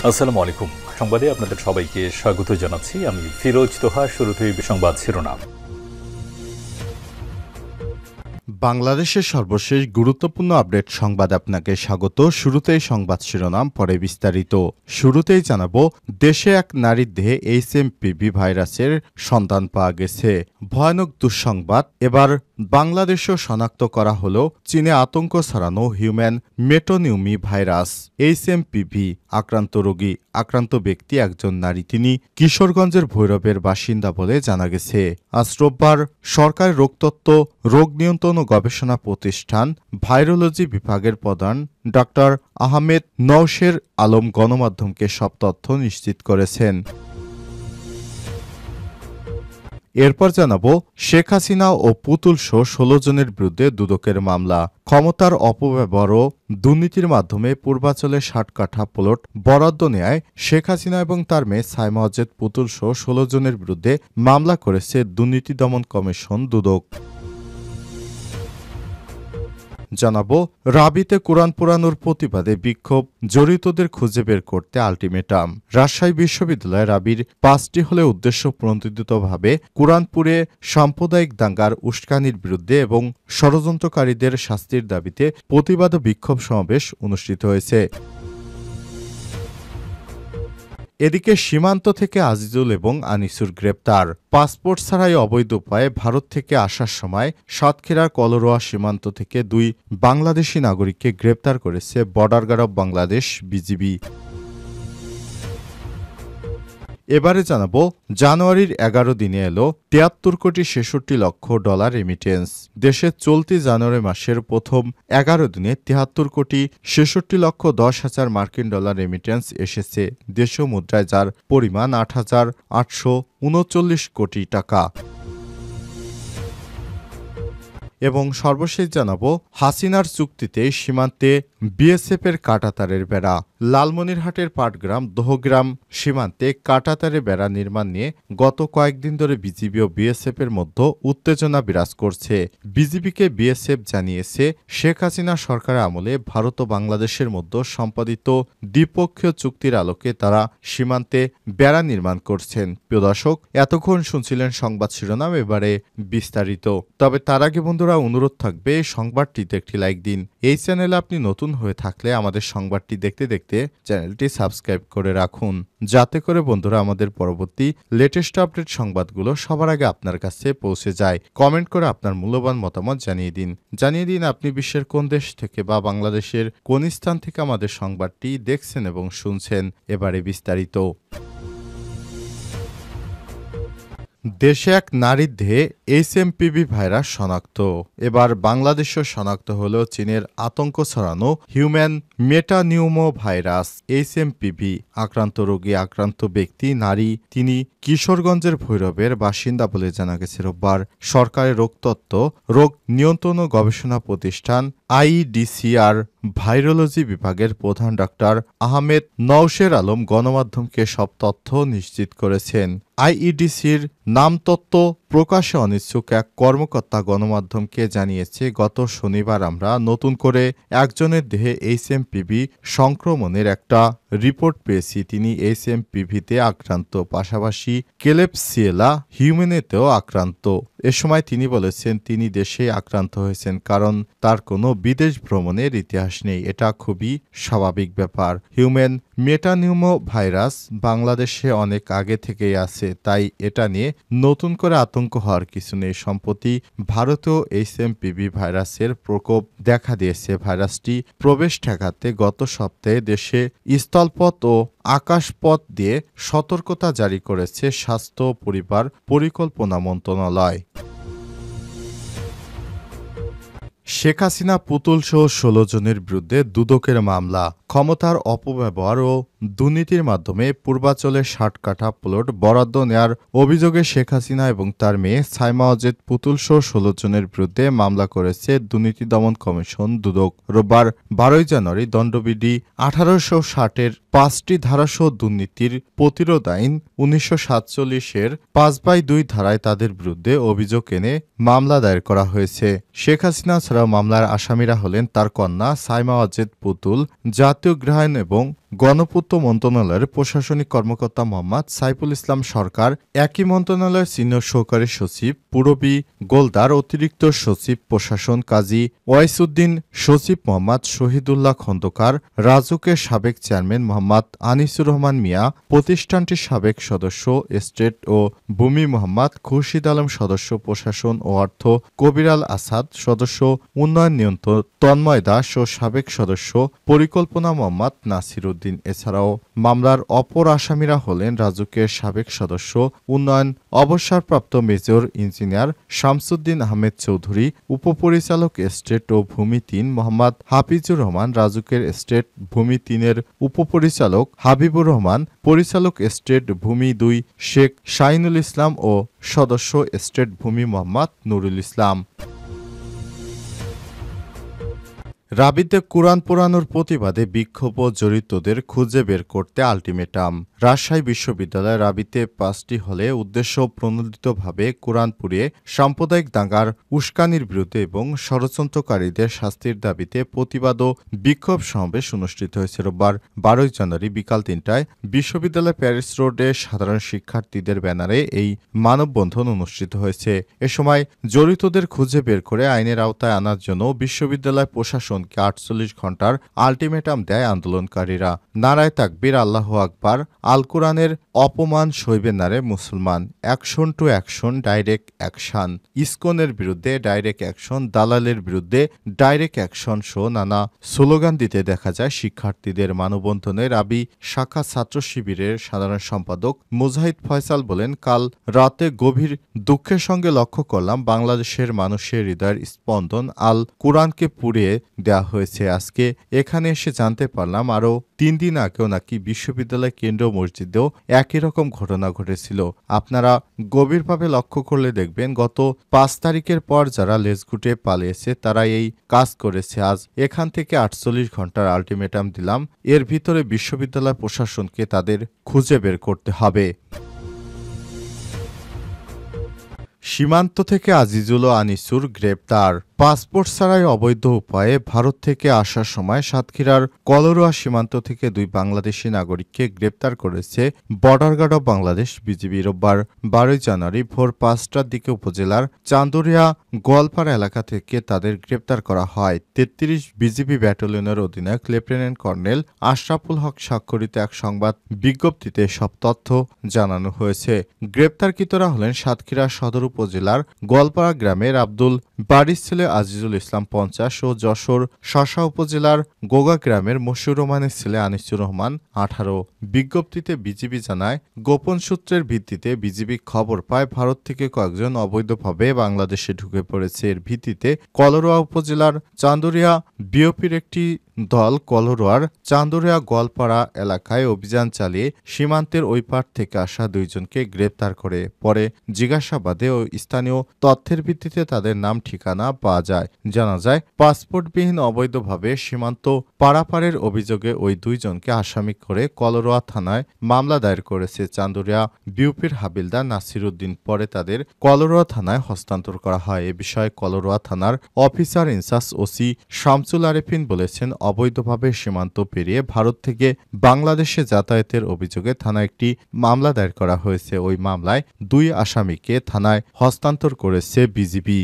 আসসালামু আলাইকুম। সংবাদে আপনাদের সবাইকে স্বাগত জানাচ্ছি। আমি ফিরোজ তোহা। শুরুতেই সংবাদ শিরোনাম। বাংলাদেশের সর্বশেষ গুরুত্বপূর্ণ আপডেট সংবাদ আপনাকে স্বাগত। শুরুতেই সংবাদ শিরোনাম, পরে বিস্তারিত। শুরুতেই জানাবো, দেশে এক নারীর দেহে HMPV ভাইরাসের সন্ধান পাওয়া গেছে। ভয়ানক দুঃসংবাদ, এবার বাংলাদেশও শনাক্ত করা হলো চীনে আতঙ্ক ছড়ানো হিউম্যান মেটোনিউমি ভাইরাস HMPV আক্রান্ত ব্যক্তি একজন নারী। তিনি কিশোরগঞ্জের ভৈরবের বাসিন্দা বলে জানা গেছে। আজ রোববার সরকারি রোগতত্ত্ব, রোগ নিয়ন্ত্রণ ও গবেষণা প্রতিষ্ঠান ভাইরোলজি বিভাগের প্রধান ডক্টর আহমেদ নওশের আলম গণমাধ্যমকে সব তথ্য নিশ্চিত করেছেন। এরপর জানাবো, শেখ হাসিনা ও পুতুলসহ 16 জনের বিরুদ্ধে দুদকের মামলা। ক্ষমতার অপব্যবহার ও দুর্নীতির মাধ্যমে পূর্বাঞ্চলে 60 কাঠা প্লট বরাদ্দ নেয় শেখ হাসিনা এবং তার মেয়ে সাইমা ওয়াজেদ পুতুলসহ 16 জনের বিরুদ্ধে মামলা করেছে দুর্নীতি দমন কমিশন দুদক। জানাবো, রাবিতে কোরআন পোড়ানোর প্রতিবাদে বিক্ষোভ, জড়িতদের খুঁজে বের করতে আলটিমেটাম। রাজশাহী বিশ্ববিদ্যালয়ে রাবির 5টি হলে উদ্দেশ্য প্রণোদিতভাবে কোরআনপুরে সাম্প্রদায়িক দাঙ্গার উস্কানির বিরুদ্ধে এবং ষড়যন্ত্রকারীদের শাস্তির দাবিতে প্রতিবাদ ও বিক্ষোভ সমাবেশ অনুষ্ঠিত হয়েছে। এদিকে সীমান্ত থেকে আজিজুল এবং আনিসুর গ্রেপ্তার। পাসপোর্ট ছাড়াই অবৈধ উপায়ে ভারত থেকে আসার সময় সাতক্ষীরার কলরোয়া সীমান্ত থেকে 2 বাংলাদেশি নাগরিককে গ্রেপ্তার করেছে border guard of Bangladesh BGB. এবারে জানাবো, জানুয়ারির 11 দিনে এলো 73 কোটি 66 লক্ষ ডলার রেমিটেন্স। দেশে চলতি জানুয়ারি মাসের প্রথম 11 দিনে 73 কোটি 66 লক্ষ 10 হাজার মার্কিন ডলার রেমিটেন্স এসেছে দেশীয় মুদ্রায়, যার পরিমাণ 8,839 কোটি টাকা। এবং সর্বশেষ জানাবো, হাসিনার চুক্তিতে সীমান্তে বিএসএফের কাঁটাতারের বেড়া। লালমনিরহাটের পাটগ্রাম দহগ্রাম সীমান্তে কাঁটাতারের বেড়া নির্মাণ নিয়ে গত কয়েকদিন ধরে বিজিবি ও বিএসএফের মধ্যে উত্তেজনা বিরাজ করছে। বিজিবিকে বিএসএফ জানিয়েছে, শেখ হাসিনা সরকারের আমলে ভারত ও বাংলাদেশের মধ্যে সম্পাদিত দ্বিপক্ষীয় চুক্তির আলোকে তারা সীমান্তে বেড়া নির্মাণ করছেন। প্রিয় দর্শক, এতক্ষণ শুনছিলেন সংবাদ শিরোনাম, এবারে বিস্তারিত। তবে তার আগে বন্ধুরা, অনুরোধ থাকবে সংবাদটিতে একটি লাইক দিন। এই চ্যানেলে আপনি নতুন হয়ে থাকলে আমাদের সংবাদটি দেখতে দেখতে চ্যানেলটি সাবস্ক্রাইব করে রাখুন, যাতে করে বন্ধুরা আমাদের পরবর্তী লেটেস্ট আপডেট সংবাদগুলো সবার আগে আপনার কাছে পৌঁছে যায়। কমেন্ট করে আপনার মূল্যবান মতামত জানিয়ে দিন আপনি বিশ্বের কোন দেশ থেকে বা বাংলাদেশের কোন স্থান থেকে আমাদের সংবাদটি দেখছেন এবং শুনছেন। এবারে বিস্তারিত। দেশে এক নারীর দেহে HMPV ভাইরাস শনাক্ত। এবার বাংলাদেশও শনাক্ত হল চীনের আতঙ্ক ছড়ানো হিউম্যান মেটানিউমো ভাইরাস HMPV আক্রান্ত ব্যক্তি নারী। তিনি কিশোরগঞ্জের ভৈরবের বাসিন্দা বলে জানা গেছে রোববার। সরকারি রোগতত্ত্ব, রোগ নিয়ন্ত্রণ ও গবেষণা প্রতিষ্ঠান IEDCR ভাইরোলজি বিভাগের প্রধান ডক্টর আহমেদ নওশের আলম গণমাধ্যমকে সব তথ্য নিশ্চিত করেছেন। IEDCর নামতত্ত্ব প্রকাশে অনিচ্ছুক এক কর্মকর্তা গণমাধ্যমকে জানিয়েছে, গত শনিবার আমরা নতুন করে একজনের দেহে HMPV সংক্রমণের একটা রিপোর্ট পেয়েছি। তিনি HMPV-তে আক্রান্ত, পাশাপাশি ক্লেবসিয়েলা হিউম্যানেতেও আক্রান্ত। এ সময় তিনি বলেছেন, তিনি দেশে আক্রান্ত হয়েছেন কারণ তার কোনো বিদেশ ভ্রমণের ইতিহাস নেই। এটা খুবই স্বাভাবিক ব্যাপার। হিউম্যান মেটানিউমো ভাইরাস বাংলাদেশে অনেক আগে থেকেই আছে, তাই এটা নিয়ে নতুন করে আতঙ্ক হওয়ার কিছু নেই। সম্প্রতি ভারতেও HMPV ভাইরাসের প্রকোপ দেখা দিয়েছে। ভাইরাসটি প্রবেশ ঠেকাতে গত সপ্তাহে দেশে স্থলপথ ও আকাশপথ দিয়ে সতর্কতা জারি করেছে স্বাস্থ্য পরিবার পরিকল্পনা মন্ত্রণালয়। শেখ হাসিনা পুতুলসহ 16 জনের বিরুদ্ধে দুদকের মামলা। ক্ষমতার অপব্যবহার ও দুর্নীতির মাধ্যমে পূর্বাঞ্চলে 60 কাঠা প্লট বরাদ্দ নেয়ার অভিযোগে শেখ হাসিনা এবং তার মেয়ে সাইমা ওয়াজেদ পুতুলসহ 16 জনের বিরুদ্ধে মামলা করেছে দুর্নীতি দমন কমিশন দুদক। রোববার 12 জানুয়ারি দণ্ডবিধি 1860-এর 5টি ধারাসহ দুর্নীতির প্রতিরোধ আইন 1947-এর 5/2 ধারায় তাদের বিরুদ্ধে অভিযোগ এনে মামলা দায়ের করা হয়েছে। শেখ হাসিনা ছাড়াও মামলার আসামিরা হলেন তার কন্যা সাইমা ওয়াজেদ পুতুল, জাতীয় গৃহায়ন এবং গণপূর্ত মন্ত্রণালয়ের প্রশাসনিক কর্মকর্তা মোহাম্মদ সাইফুল ইসলাম সরকার, একই মন্ত্রণালয়ের সিনিয়র সহকারী সচিব পূরবী গোলদার, অতিরিক্ত সচিব প্রশাসন কাজী ওয়াইসুদ্দিন, সচিব মোহাম্মদ শহীদুল্লাহ খন্দকার, রাজুকের সাবেক চেয়ারম্যান মোহাম্মদ আনিসুর রহমান মিয়া, প্রতিষ্ঠানটির সাবেক সদস্য এস্টেট ও ভূমি মোহাম্মদ খুরশিদ আলম, সদস্য প্রশাসন ও অর্থ কবির আল আসাদ, সদস্য উন্নয়ন নিয়ন্ত্রণ তন্ময় দাস ও সাবেক সদস্য পরিকল্পনা মোহাম্মদ নাসির উদ্দিন। এছাড়াও মামলার অপর আসামিরা হলেন রাজুকের সাবেক সদস্য উন্নয়ন অবসরপ্রাপ্ত মেজর ইঞ্জিনিয়ার শামসুদ্দিন আহমেদ চৌধুরী, উপপরিচালক এস্টেট ও ভূমি ৩ মোহাম্মদ হাফিজুর রহমান, রাজুকের এস্টেট ভূমি ৩-এর উপপরিচালক হাবিবুর রহমান, পরিচালক এস্টেট ভূমি ২ শেখ শাহিনুল ইসলাম ও সদস্য এস্টেট ভূমি মোহাম্মদ নুরুল ইসলাম। রাবিতে কোরআন পোড়ানোর প্রতিবাদে বিক্ষোভ ও জড়িতদের খুঁজে বের করতে আলটিমেটাম। রাজশাহী বিশ্ববিদ্যালয় রাবিতে ৫টি হলে উদ্দেশ্য প্রণোদিতভাবে কোরআন পুড়িয়ে সাম্প্রদায়িক দাঙ্গার উস্কানির বিরুদ্ধে এবং ষড়যন্ত্রকারীদের শাস্তির দাবিতে প্রতিবাদ ও বিক্ষোভ সমাবেশ অনুষ্ঠিত হয়েছে রোববার ১২ জানুয়ারি বিকাল ৩টায় বিশ্ববিদ্যালয় প্যারিস রোডে সাধারণ শিক্ষার্থীদের ব্যানারে এই মানববন্ধন অনুষ্ঠিত হয়েছে। এ সময় জড়িতদের খুঁজে বের করে আইনের আওতায় আনার জন্য বিশ্ববিদ্যালয় প্রশাসনকে ৪৮ ঘণ্টার আলটিমেটাম দেয় আন্দোলনকারীরা। নারায়ে তাকবীর, আল্লাহু আকবার, আল কোরআনের অপমান সইবে না রে মুসলমান, action to action, direct action, ইসকনের বিরুদ্ধে ডাইরেক্ট অ্যাকশন, দালালের বিরুদ্ধে ডাইরেক্ট অ্যাকশন সহ নানা স্লোগান দিতে দেখা যায় শিক্ষার্থীদের। মানববন্ধনে রাবি শাখা ছাত্র শিবিরের সাধারণ সম্পাদক মুজাহিদ ফয়সাল বলেন, কাল রাতে গভীর দুঃখের সঙ্গে লক্ষ্য করলাম বাংলাদেশের মানুষের হৃদয়ের স্পন্দন আল কোরআনকে পুড়িয়ে দেওয়া হয়েছে। আজকে এখানে এসে জানতে পারলাম আরও ৩ দিন আগেও নাকি বিশ্ববিদ্যালয় কেন্দ্রীয় মসজিদেও একই রকম ঘটনা ঘটেছিল। আপনারা গভীরভাবে লক্ষ্য করলে দেখবেন গত ৫ তারিখের পর যারা লেজগুটে পালিয়েছে তারা এই কাজ করেছে। আজ এখান থেকে ৪৮ ঘণ্টার আলটিমেটাম দিলাম, এর ভিতরে বিশ্ববিদ্যালয় প্রশাসনকে তাদের খুঁজে বের করতে হবে। সীমান্ত থেকে আজিজুল ও আনিসুর গ্রেপ্তার। পাসপোর্ট ছাড়াই অবৈধ উপায়ে ভারত থেকে আসার সময় সাতক্ষীরার কলরোয়া সীমান্ত থেকে ২ বাংলাদেশি নাগরিককে গ্রেপ্তার করেছে border guard of Bangladesh BGB. রোববার ১২ জানুয়ারি ভোর ৫টার দিকে উপজেলার চান্দুরিয়া গোয়ালপাড়া এলাকা থেকে তাদের গ্রেপ্তার করা হয়। ৩৩ বিজিবি ব্যাটালিয়নের অধিনায়ক লেফটেন্যান্ট কর্নেল আশরাফুল হক স্বাক্ষরিত এক সংবাদ বিজ্ঞপ্তিতে সব তথ্য জানানো হয়েছে। গ্রেপ্তারকৃতরা হলেন সাতক্ষীরা সদর উপজেলার গোয়ালপাড়া গ্রামের আব্দুল বাড়ির ছেলে আজিজুল ইসলাম ৫০ ও যশোর শাসা উপজেলার গোগা গ্রামের মশিউর রহমানের ছেলে আনিসুর রহমান ১৮। বিজ্ঞপ্তিতে বিজিবি জানায়, গোপন সূত্রের ভিত্তিতে বিজিবি খবর পায় ভারত থেকে কয়েকজন অবৈধভাবে বাংলাদেশে ঢুকে পড়েছে। এর ভিত্তিতে কলরোয়া উপজেলার চান্দুরিয়া বিওপির একটি দল কলরোয়ার চান্দুরিয়া গোয়ালপাড়া এলাকায় অভিযান চালিয়ে সীমান্তের ওই পার থেকে আসা ২ জনকে গ্রেপ্তার করে। পরে জিজ্ঞাসাবাদে ও স্থানীয় তথ্যের ভিত্তিতে তাদের নাম ঠিকানা পাওয়া যায়। জানা যায়, পাসপোর্টবিহীন অবৈধভাবে সীমান্ত পারাপারের অভিযোগে ওই ২ জনকে আসামি করে কলরোয়া থানায় মামলা দায়ের করেছে চান্দুরিয়া বিউপির হাবিলদার নাসির উদ্দিন। পরে তাদের কলরোয়া থানায় হস্তান্তর করা হয়। এ বিষয়ে কলরোয়া থানার officer in charge OC Shamsul Arefin বলেছেন, অবৈধভাবে সীমান্ত পেরিয়ে ভারত থেকে বাংলাদেশে যাতায়াতের অভিযোগে থানায় একটি মামলা দায়ের করা হয়েছে। ওই মামলায় ২ আসামিকে থানায় হস্তান্তর করেছে বিজিবি।